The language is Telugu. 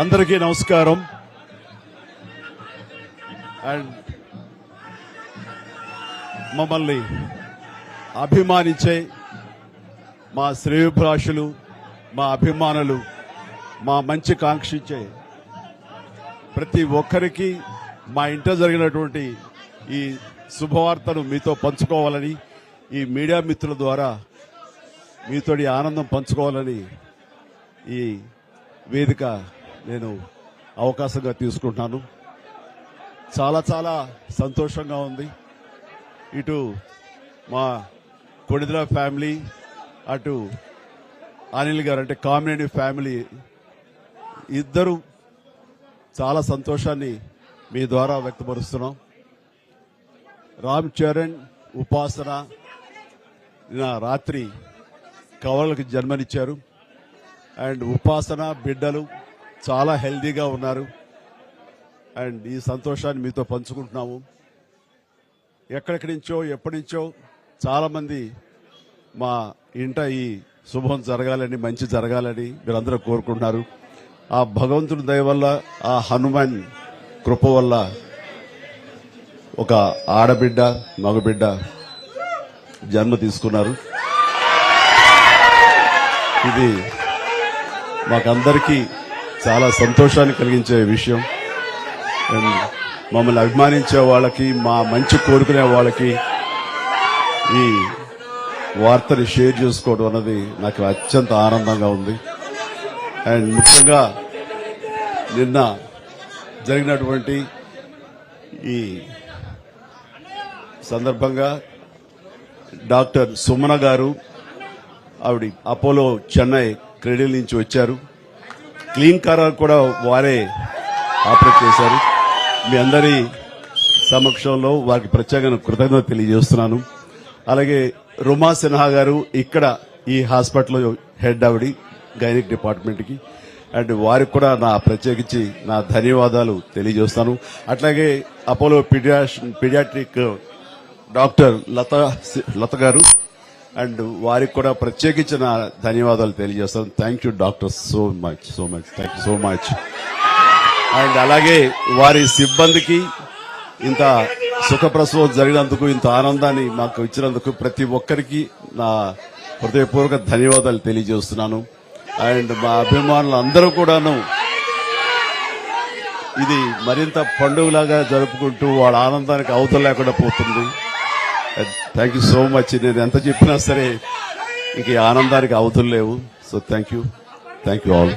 అందరికీ నమస్కారం. అండ్ మమ్మల్ని అభిమానించే మా శ్రేయోభిలాషులు, మా అభిమానులు, మా మంచి కాంక్షించే ప్రతి ఒక్కరికి మా ఇంట జరిగినటువంటి ఈ శుభవార్తను మీతో పంచుకోవాలని, ఈ మీడియా మిత్రుల ద్వారా మీతోటి ఆనందం పంచుకోవాలని ఈ వేదిక నేను అవకాశంగా తీసుకుంటున్నాను. చాలా చాలా సంతోషంగా ఉంది. ఇటు మా కొణిదెల ఫ్యామిలీ, అటు అనిల్ గారు అంటే కామినేని ఫ్యామిలీ ఇద్దరు చాలా సంతోషాన్ని మీ ద్వారా వ్యక్తపరుస్తున్నాం. రామ్ చరణ్, ఉపాసన నిన్న రాత్రి కవలలకు జన్మనిచ్చారు. అండ్ ఉపాసన బిడ్డలు చాలా హెల్దీగా ఉన్నారు. అండ్ ఈ సంతోషాన్ని మీతో పంచుకుంటున్నాము. ఎక్కడెక్కడి నుంచో ఎప్పటి నుంచో చాలా మంది మా ఇంట ఈ శుభం జరగాలని, మంచి జరగాలని మీరందరూ కోరుకుంటున్నారు. ఆ భగవంతుడి దయ వల్ల, ఆ హనుమాన్ కృప వల్ల ఒక ఆడబిడ్డ, మగబిడ్డ జన్మ తీసుకున్నారు. ఇది మాకందరికీ చాలా సంతోషాన్ని కలిగించే విషయం. మమ్మల్ని అభిమానించే వాళ్ళకి, మా మంచి కోరుకునే వాళ్ళకి ఈ వార్తని షేర్ చేసుకోవడం అన్నది నాకు అత్యంత ఆనందంగా ఉంది. అండ్ ముఖ్యంగా నిన్న జరిగినటువంటి ఈ సందర్భంగా డాక్టర్ సుమన గారు, ఆవిడ అపోలో చెన్నై క్రెడిల్ నుంచి వచ్చారు. క్లీన్ కార్ కూడా వారే ఆపరేట్ చేశారు. మీ అందరి సమక్షంలో వారికి ప్రత్యేకంగా కృతజ్ఞత తెలియజేస్తున్నాను. అలాగే రుమా సిన్హా గారు ఇక్కడ ఈ హాస్పిటల్లో హెడ్, ఆవిడి గైనిక్ డిపార్ట్మెంట్ కి. అండ్ వారికి కూడా నా ప్రత్యేకించి నా ధన్యవాదాలు తెలియజేస్తాను. అట్లాగే అపోలో పీడియాట్రిక్ డాక్టర్ లత గారు, అండ్ వారికి కూడా ప్రత్యేకించి నా ధన్యవాదాలు తెలియజేస్తాను. Thank you doctor, so much thank you so much. And అలాగే వారి సిబ్బందికి ఇంత సుఖప్రసవం జరిగినందుకు, ఇంత ఆనందాన్ని మాకు ఇచ్చినందుకు ప్రతి ఒక్కరికి నా హృదయపూర్వక ధన్యవాదాలు తెలియజేస్తున్నాను. అండ్ మా అభిమానులు అందరూ కూడాను ఇది మరింత పండుగలాగా జరుపుకుంటూ వాళ్ళ ఆనందానికి అవతల లేకుండా పోతుంది. Thank you so much. నేను ఎంత చెప్పినా సరే ఇంక ఆనందానికి అవతులు లేవు. So thank you all.